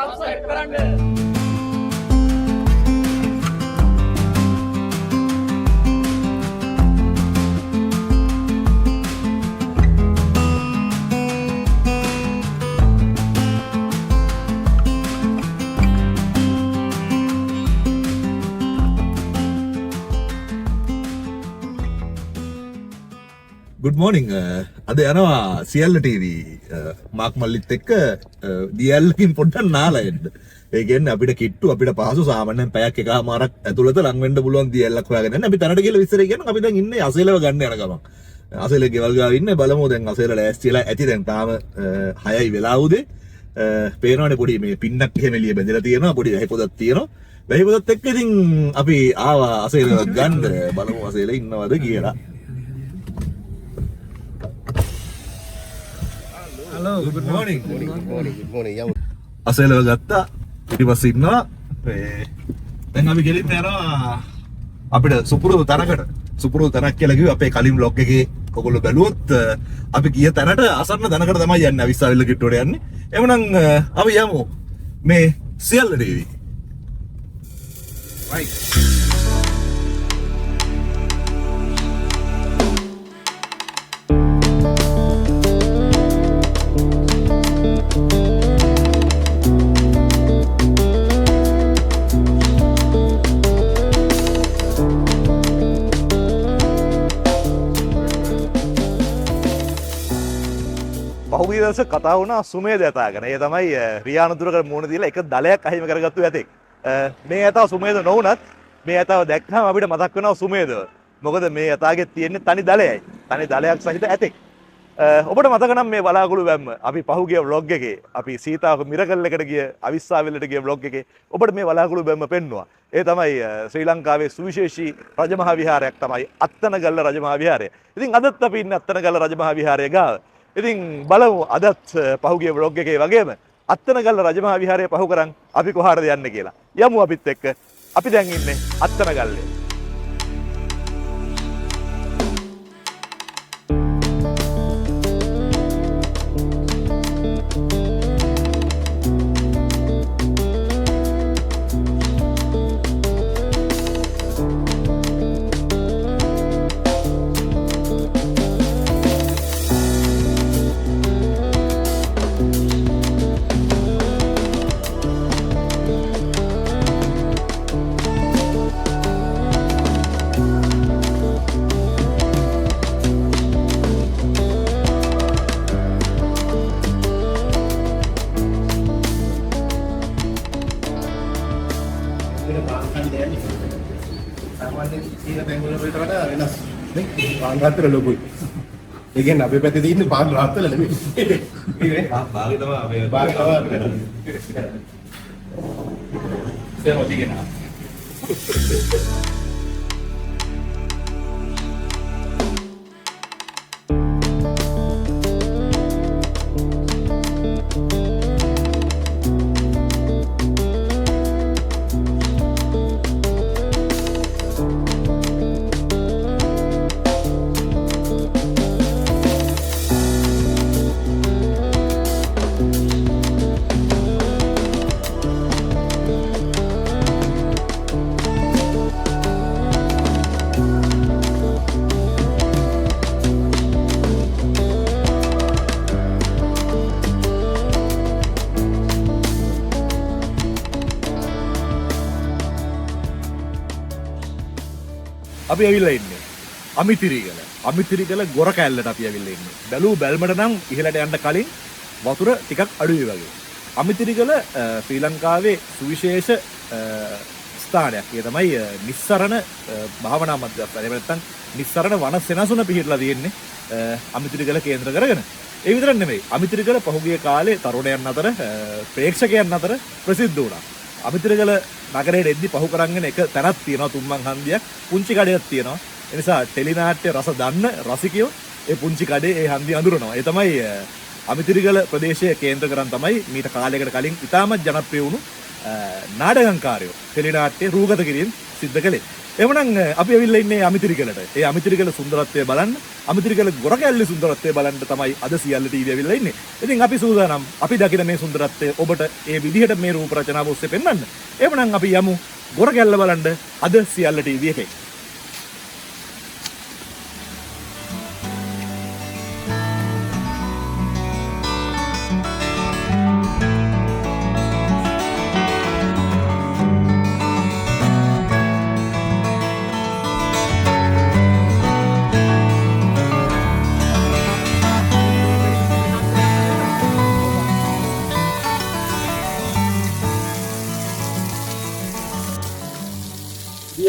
Subscribe කරන්න. good morning අද යනවා සියල්ල TV මාක් මල්ලිත් එක්ක දියල්ලකින් පොඩ්ඩක් නාලා එන්න. ඒ කියන්නේ අපිට කිට්ටු අපිට පහසු සාමාන්‍යයෙන් පැයක් එකමාරක් ඇතුළත ලං වෙන්න පුළුවන් දියල්ලක් හොයාගෙන යන්න. අපි තැනට ගිහලා විස්තරය කියනවා. අපි දැන් ඉන්නේ අසේලව ගන්න යන ගමන්. අසේලේ ගෙවල් ගාව ඉන්නේ බලමු දැන් අසේල ලෑස්තිලා ඇති දැන් තාම 6යි වෙලා උදේ. පේනවනේ පොඩි මේ පින්නක් එහෙම එළිය බැඳලා තියෙනවා. පොඩි වැහි පොදක් තියෙනවා. වැහි පොදත් එක්ක ඉතින් අපි ආවා අසේලව ගන්න. බලමු අසේලේ ඉන්නවද කියලා. Hello, good morning. Good morning. අසේලව ගත්තා. ඊට පස්සේ ඉන්නවා. දැන් අපි ගෙලින් යනවා අපිට සුපුරුදු තැනක් කියලා කිව්වේ අපේ කලින් බ්ලොග් එකේ ඔයගොල්ලෝ බැලුවොත් අපි ගිය තැනට අසන්න තැනකට තමයි යන්නේ අවිස්සාවිල්ල කිට්ටුවට යන්නේ. එමුනම් අපි යමු මේ සියල්ල TV. Right. පහුගිය දවසේ කතා වුණා සුමේද ඇතා ගැන. ඒ තමයි රියානතුරකට මුණ දීලා එක දලයක් අහිමි කරගත්තු ඇතෙක්. මේ ඇතාව සුමේද නොවුනත් මේ ඇතාව දැක්කම අපිට මතක් වෙනවා සුමේදව. මොකද මේ ඇතාගේ තියෙන්නේ තනි දලයයි. තනි දලයක් සහිත ඇතෙක්. ඔබට මතක නම් මේ බලාකුළු වැම්ම අපි පහුගිය vlog එකේ අපි සීතාවක මිරකල් එකට ගිය අවිස්සාවෙල්ලට ගිය vlog එකේ ඔබට මේ බලාකුළු වැම්ම පෙන්නුවා. ඒ තමයි ශ්‍රී ලංකාවේ සුවිශේෂී රජමහා විහාරයක් තමයි අත්තනගල්ල රජමහා විහාරය. ඉතින් අදත් අපි ඉන්නේ අත්තනගල්ල රජමහා විහාරය ගාව. ඉතින් බලමු අදත් පහුගිය vlog එකේ වගේම අත්තනගල්ල රජමහා විහාරය පහු කරන් අපි කොහාටද යන්නේ කියලා. යමු අපිත් එක්ක. අපි දැන් ඉන්නේ අත්තනගල්ලේ. පාන් රාත්තල ලොකුයි. ඒ කියන්නේ අපේ පැත්තේ තියෙන පාන් රාත්තල නෙමෙයි. නේ? භාගය තමයි අපේ බාගේ තමයි. ඒක ඔතිගෙන. අපි ඇවිල්ලා ඉන්නේ අමිතිරිගල. අමිතිරිගල ගොර කැල්ලට අපි ඇවිල්ලා ඉන්නේ. බැලූ බැල්මට නම් ඉහළට යන්න කලින් වතුර ටිකක් අඩුයි වගේ. අමිතිරිගල ශ්‍රී ලංකාවේ සුවිශේෂ ස්ථානයක්. ඒ තමයි නිස්සරණ භාවනා මධ්‍යස්ථානය. එහෙම නැත්නම් නිස්සරණ වන සෙනසුන පිහිටලා තියෙන්නේ අමිතිරිගල කේන්ද්‍ර කරගෙන. ඒ විතරක් නෙමෙයි. අමිතිරිගල පහුගිය කාලේ තරුණයන් අතර ප්‍රේක්ෂකයන් අතර ප්‍රසිද්ධ වුණා. අමිතිරිගල නගරයට එද්දි පහු කරගෙන එක තැනක් තියෙනවා තුම්මන් හන්දියක් පුංචි කඩයක් තියෙනවා. ඒ නිසා ටෙලිනාට්‍ය රස දන්න රසිකයෝ ඒ පුංචි කඩේ ඒ හන්දිය අඳුරනවා. ඒ තමයි අමිතිරිගල ප්‍රදේශයේ කේන්ද්‍ර කරන් තමයි මීට කාලයකට කලින් ඉතාමත් ජනප්‍රිය වුණු නාටකංකාරයෝ ටෙලිනාට්‍ය රූගත කිරීම සිද්ධ කළේ. එවනම් අපි ඇවිල්ලා ඉන්නේ අමිතිරිකලට. ඒ අමිතිරිකල සුන්දරත්වය බලන්න, අමිතිරිකල ගොරකැල්ලේ සුන්දරත්වය බලන්න තමයි අද සියල්ල ටීවී ඇවිල්ලා ඉන්නේ. ඉතින් අපි සූදානම් අපි දකින මේ සුන්දරත්වය ඔබට ඒ විදිහට මේ රූප රචනාව ඔස්සේ පෙන්වන්න. එවනම් අපි යමු ගොරකැල්ල බලන්න අද සියල්ල ටීවී එකේ.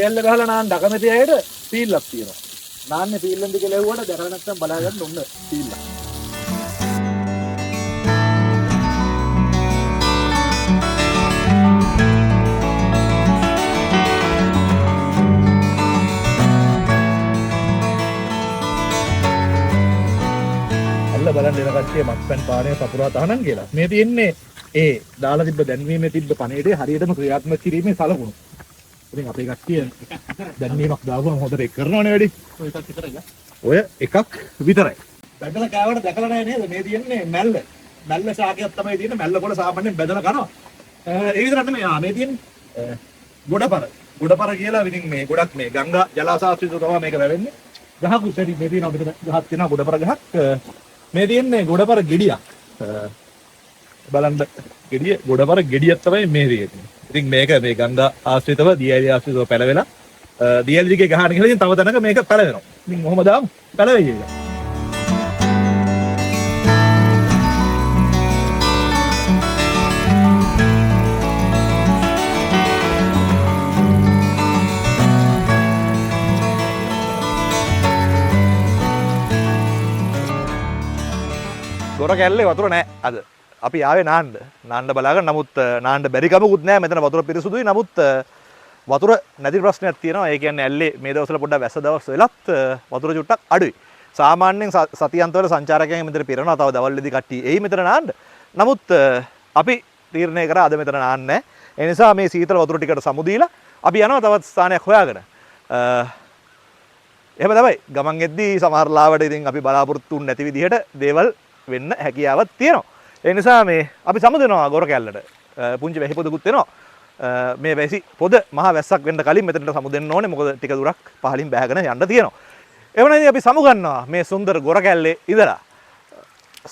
දියැල්ල ගහලා නාන්න අකමැති අයට පීල්ලක් තියෙනවා. නාන්නේ පීල්ලෙන්ද කියලා ඇහුවට දැකලා නැත්නම් බලා ගන්න ඔන්න පීල්ලක්. අල්ල බලන්න එන කට්ටිය මත්පැන් පානය සපුරා තහනම් කියලා. මේ තියෙන්නේ ඒ දාලා තිබ්බ දැන්වීමේ තිබ්බ පණේඩේ හරියටම ක්‍රියාත්මක කිරීමේ සලකුණු. ඉතින් අපේ කට්ටිය දැන්වීමක් දාපුවම හොඳට ඒක කරනවනේ වැඩි. ඔය එකක් විතරයි. බැදලා කෑවට දැකලා නැහැ නේද? මේ තියෙන්නේ මැල්ල. මැල්ල ශාකයක් තමයි තියෙන්නේ. මැල්ල කොට සාමාන්‍යයෙන් බැදලා කනවා. ඒ විතරක් නෙමෙයි. මේ තියෙන්නේ ගොඩපර. ගොඩපර කියලා ඉතින් මේ ගොඩක් මේ ගංගා ජලාශාස්ත්‍රිත තමයි මේක වැවෙන්නේ. ගහකුත් ඇති මේ තියෙනවා අපිට ගහක් තියෙනවා ගොඩපර ගහක්. මේ තියෙන්නේ ගොඩපර ගෙඩියක්. බලන්න ගෙඩිය ගොඩපර ගෙඩියක් තමයි මේ තියෙන්නේ. ඉතින් මේක මේ ගංගා ආශ්‍රිතව දියැලි ආශ්‍රිතව පැලවෙලා දියැලි දිගේ ගහන කියලා ඉතින් තව තැනක මේක පැලවෙනවා. ඉතින් කොහොම දාමු පැලවෙයි ඒක. ගොර කැල්ලේ වතුර නැහැ අද. අපි ආවේ නාන්න බලාගෙන නමුත් නාන්න බැරි කමකුත් නැහැ. මෙතන වතුර පිරිසුදුයි. නමුත් වතුර නැති ප්‍රශ්නයක් තියෙනවා. ඒ කියන්නේ ඇල්ලේ මේ දවස්වල පොඩ්ඩක් වැස්ස දවස් වෙලත් වතුර චුට්ටක් අඩුයි. සාමාන්‍යයෙන් සතියන්තවල සංචාරකයන් මෙතන පිරෙනවා. තව දවල්ෙදි කට්ටිය එයි මෙතන නාන්න. නමුත් අපි තීරණය කරා අද මෙතන නාන්න නැහැ. ඒ නිසා මේ සීතල වතුර ටිකට සමු දීලා අපි යනවා තවත් ස්ථානයක් හොයාගෙන. එහෙම තමයි. ගමන් එද්දී සමහර ලාවට ඉතින් අපි බලාපොරොත්තු වෙන්නේ නැති විදිහට දේවල් වෙන්න හැකියාවක් තියෙනවා. ඒ නිසා මේ අපි සමු දෙනවා ගොර කැල්ලට. පුංචි වැහි පොදකුත් වෙනවා. මේ වැසි පොද මහ වැස්සක් වෙන්න කලින් මෙතනට සමු දෙන්න ඕනේ. මොකද ටික දුරක් පහලින් බෑගෙන යන්න තියෙනවා. එවනම් අපි සමු ගන්නවා මේ සුන්දර ගොර කැල්ලේ ඉඳලා.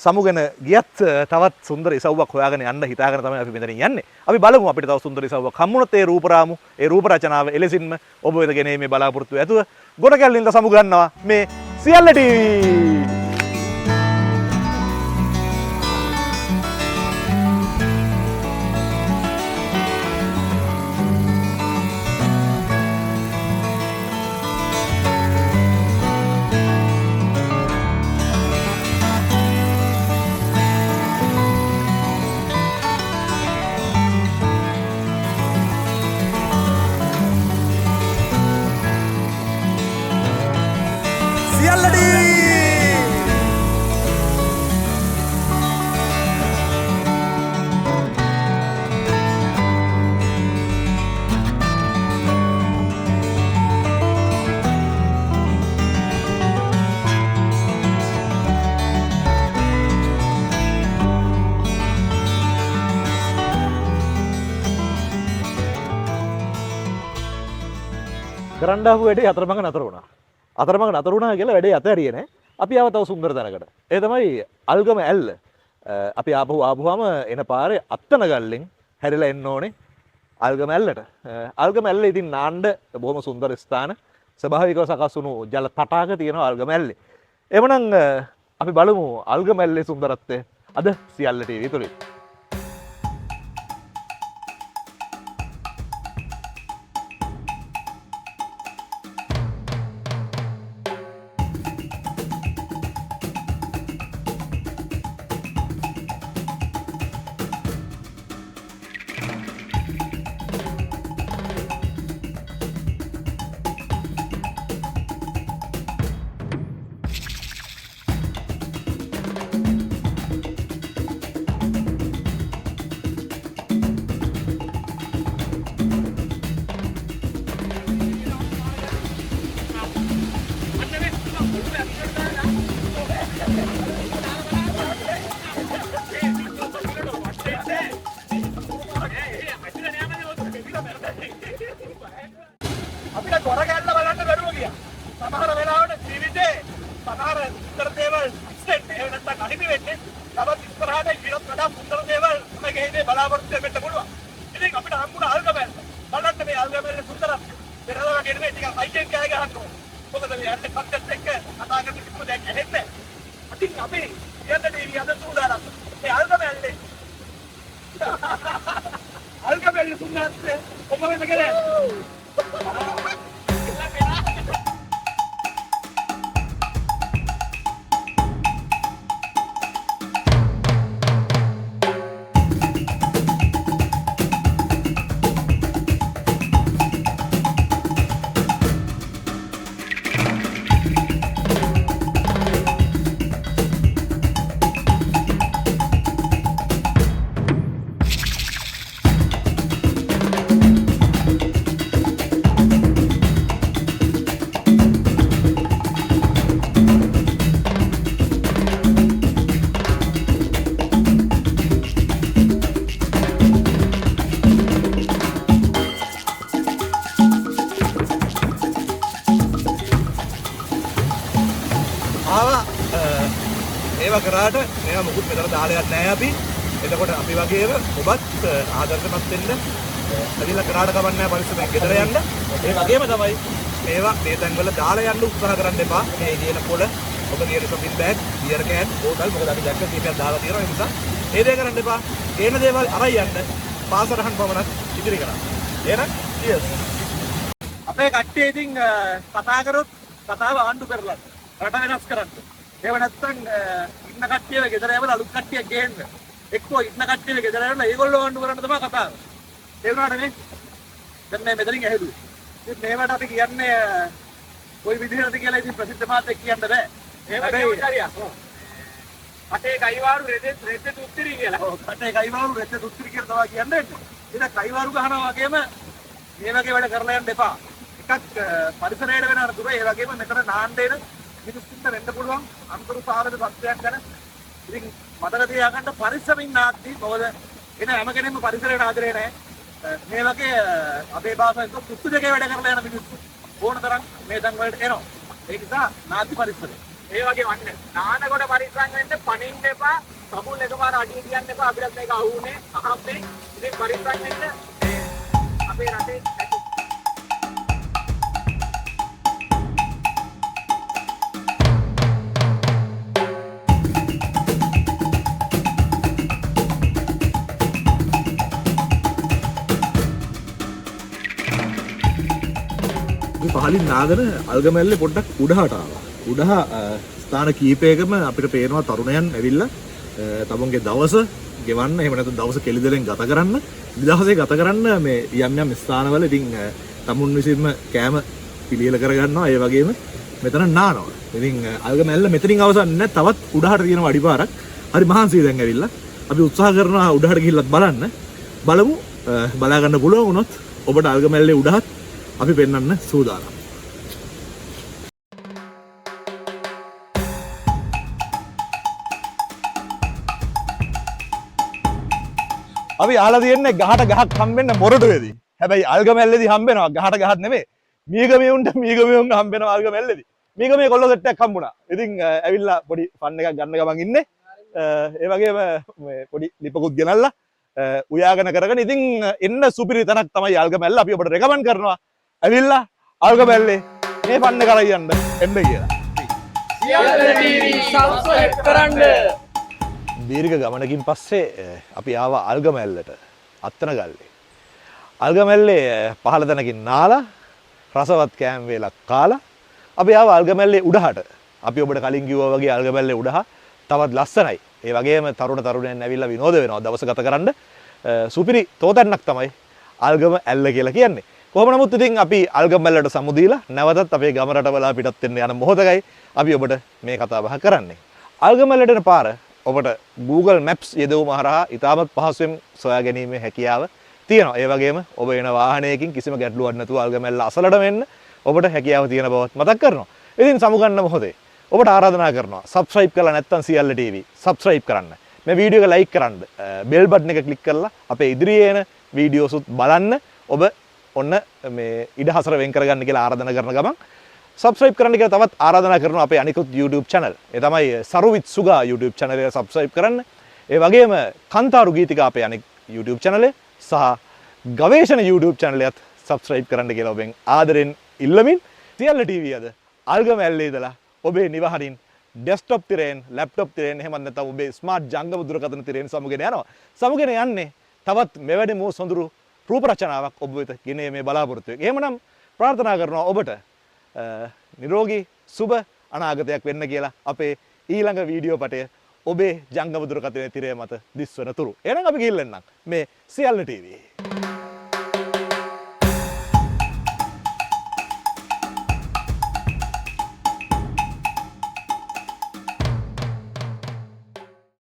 සමුගෙන ගියත් තවත් සුන්දර ඉසව්වක් හොයාගෙන යන්න හිතාගෙන තමයි අපි මෙතනින් යන්නේ. අපි බලමු අපිට තව සුන්දර ඉසව්වක් හම්බුනොත් ඒ රූපරාමු, ඒ රූප රචනාව එලෙසින්ම ඔබ වෙත ගෙනේ මේ බලාපොරොත්තු ඇතුව ගොර කැල්ලෙන් සමු ගන්නවා මේ සියල්ල ටීවී. කරන්න ආපු වැඩේ අතරමඟ නතර වුණා. අතරමඟ නතර වුණා කියලා වැඩේ අතහැරියේ නැහැ. අපි ආව තව සුන්දර තැනකට. ඒ තමයි අල්ගම ඇල්ල. අපි ආපුවාම එන පාරේ අත්තන ගල්ලෙන් හැරිලා එන්න ඕනේ අල්ගම ඇල්ලට. අල්ගම ඇල්ල ඉතින් නාන්න බොහොම සුන්දර ස්ථාන. ස්වභාවිකව සකස් වුණු ජල තටාක තියෙනවා අල්ගම ඇල්ලේ. එවනම් අපි බලමු අල්ගම ඇල්ලේ සුන්දරත්වය අද සියල්ල ටීවී තුලින්. කරන්නේ. මොකද මේ යන්නේ කන්ටෙන්ට් එක කතා කරන කිසිම දෙයක් ඇහෙන්නේ නැහැ. අතින් අපි යන්නේ මේ අද සූදානම්. මේ අල්ගමැල්ලේ. අල්ගමැල්ලේ සුන්නාස්සේ ඔබ වෙන කෙනෙක්. ඒවා කරාට මේවා මොකුත් මෙතන දාලා යන්නේ නැහැ අපි. එතකොට අපි වගේම ඔබත් ආදර්ශමත් වෙන්න ඇවිල්ලා කරාට කවන්නේ නැහැ පරිස්සමෙන් ගෙදර යන්න. ඒ වගේම තමයි මේවා මේ තැන්වල දාලා යන්න උත්සාහ කරන්න එපා. මේ ඉදින පොළ ඔබ කියන shopping bag, beer can, බෝතල් මොකද අපි දැක්ක කීපයක් දාලා තියෙනවා. ඒ නිසා ඒ දේ කරන්න එපා. ඒන දේවල් අරයි යන්න. පාසරහන් පමණක් ඉදිරි කරන්න. එහෙනම් cheers. අපේ කට්ටිය ඉතින් කතා කරොත් කතාව ආණ්ඩු කරලා රට වෙනස් කරන්න. ඒව නැත්තම් ඉන්න කට්ටියව ගෙදර යවලා අලුත් කට්ටියක් ගේන්න. එක්කෝ ඉන්න කට්ටියව ගෙදර යවලා ඒගොල්ලෝ ආණ්ඩු කරන්න තමයි කතාව. ඒ වුණාට නේ දැන් මේ මෙතනින් ඇහෙදුවේ. ඉතින් මේවට අපි කියන්නේ කොයි විදිහටද කියලා ඉතින් ප්‍රසිද්ධ මාතෙක් කියන්න බෑ. කටේ කයිවාරු රෙද්ද තුත්තිරි කියලා. ඔව් කටේ කයිවාරු රෙද්ද තුත්තිරි කියලා තමයි කියන්නේ. ඉතින් කයිවාරු ගහනවා වගේම මේ වගේ වැඩ කරලා යන්න එපා. එකක් පරිසරයට වෙන අරතුර ඒ වගේම මෙතන නාන්න එන මිනිස්සුන්ට වෙන්න පුළුවන් අනුකරු සාධක සත්‍යයක් ගැන ඉතින් මතක තියාගන්න පරිස්සමින් නාද්දී මොකද එන හැම කෙනෙක්ම පරිසරයට ආදරේ නැහැ. මේ වගේ අපේ භාෂාවෙන් කුත්තු දෙකේ වැඩ කරලා යන මිනිස්සු ඕන තරම් මේ තැන් වලට එනවා. ඒ නිසා නාද්දි පරිසරය. ඒ වගේ වන්න. නානකොට පරිස්සම් වෙන්න පණින්න එපා. සමුල් එකපාර අඩිය තියන්න එපා. අපිට මේක අහුනේ අහම්බේ. ඉතින් පරිස්සම් වෙන්න අපේ රටේ පහලින් නාගෙන අල්ගමැල්ලේ පොඩ්ඩක් උඩහට ආවා. උඩහ ස්ථාන කීපයකම අපිට පේනවා තරුණයන් ඇවිල්ලා තමුන්ගේ දවස ගෙවන්න එහෙම නැත්නම් දවස කෙලිදෙලෙන් ගත කරන්න නිදහසේ ගත කරන්න මේ යම් යම් ස්ථානවල ඉතින් තමුන් විසින්ම කෑම පිළියෙල කරගන්නවා. ඒ වගේම මෙතන නානවා. ඉතින් අල්ගමැල්ල මෙතනින් අවසන් නැහැ. තවත් උඩහට තියෙන අඩිපාරක්. හරි මහන්සිය දැන් ඇවිල්ලා. අපි උත්සාහ කරනවා උඩහට ගිහිල්ලත් බලන්න. බලමු බලා ගන්න පුළුවන් වුණොත් ඔබට අල්ගමැල්ලේ උඩහත් අපි පෙන්වන්න සූදානම්. අපි ආලා තියෙන්නේ ගහට ගහක් හම්බෙන්න මොරටුවේදී. හැබැයි අල්ගමැල්ලේදී හම්බෙනවා ගහට ගහක් නෙමෙයි. මීගමෙවුන්ට මීගමෙවුන් හම්බෙනවා අල්ගමැල්ලේදී. මීගමේ කොල්ල සෙට් එකක් හම්බුණා. ඉතින් ඇවිල්ලා පොඩි ෆන් එකක් ගන්න ගමන් ඉන්නේ. ඒ වගේම මේ පොඩි ලිපකුත් ගෙනල්ලා උයාගෙන කරගෙන ඉතින් එන්න සුපිරි තැනක් තමයි අල්ගමැල්ල. අපි ඔබට රෙකමන්ඩ් කරනවා. ඇවිල්ලා අල්ගමැල්ලේ මේ පන්න කරයි යන්න එන්න කියලා. සියල්ල ටීවී සබ්ස්ක්‍රයිබ් කරන්න. දීර්ඝ ගමනකින් පස්සේ අපි ආවා අල්ගමැල්ලට අත්තනගල්ලේ. අල්ගමැල්ලේ පහළ තැනකින් නාලා රසවත් කෑම වේලක් කාලා අපි ආවා අල්ගමැල්ලේ උඩහට. අපි ඔබට කලින් කිව්වා වගේ අල්ගමැල්ලේ උඩහ තවත් ලස්සනයි. ඒ වගේම තරුණ තරුණයන් ඇවිල්ලා විනෝද වෙනවා දවස ගත කරන්න. සුපිරි තෝතැන්නක් තමයි අල්ගම ඇල්ල කියලා කියන්නේ. කොහොම නමුත් ඉතින් අපි අල්ගමැල්ලට සමුදීලා නැවතත් අපේ ගම රටවලා පිටත් වෙන්න යන මොහොතකයි අපි ඔබට මේ කතා බහ කරන්නේ. අල්ගමැල්ලට යන පාර ඔබට Google Maps යෙදවුම හරහා ඉතාමත් පහසුවෙන් සොයා ගැනීමේ හැකියාව තියෙනවා. ඒ වගේම ඔබ එන වාහනයකින් කිසිම ගැටලුවක් නැතුව අල්ගමැල්ල අසලට වෙන්න ඔබට හැකියාව තියෙන බවත් මතක් කරනවා. ඉතින් සමුගන්න මොහොතේ ඔබට ආරාධනා කරනවා subscribe කරලා නැත්නම් සියල්ල TV subscribe කරන්න. මේ වීඩියෝ එක like කරන්න. bell button එක click කරලා අපේ ඉදිරියේ එන වීඩියෝස් උත් බලන්න. ඔබ ඔන්න මේ ඉඩහසර වෙන් කරගන්න කියලා ආරාධනා කරන ගමන් subscribe කරන්න කියලා තවත් ආරාධනා කරනවා අපේ අනිකුත් YouTube channel. ඒ තමයි සරු with සුගා YouTube channel එක subscribe කරන්න. ඒ වගේම කන්තාරු ගීතිකා අපේ අනික් YouTube channel එක සහ ගවේෂණ YouTube channel එකත් subscribe කරන්න කියලා ඔබෙන් ආදරෙන් ඉල්ලමින් සියල්ල TV අද අල්ගම ඇල්ලේ ඉඳලා ඔබේ නිවහරින් ඩෙස්ක්ටොප් තිරයෙන් ලැප්ටොප් තිරයෙන් එහෙම නැත්නම් ඔබේ ස්මාර්ට් ජංගම දුරකථන තිරයෙන් සමුගෙන යනවා. සමුගෙන යන්නේ තවත් මෙවැනි මෝ සොඳුරු රූප රචනාවක් ඔබ වෙත ගෙනේ මේ බලාපොරොත්තු වෙන්නේ. එහෙමනම් ප්‍රාර්ථනා කරනවා ඔබට නිරෝගී සුබ අනාගතයක් වෙන්න කියලා අපේ ඊළඟ වීඩියෝ පටය ඔබේ ජංගම දුරකථන තිරය මත දිස්වන තුරු. එහෙනම් අපි ගිහින් එන්නම් මේ සියල්ල TV.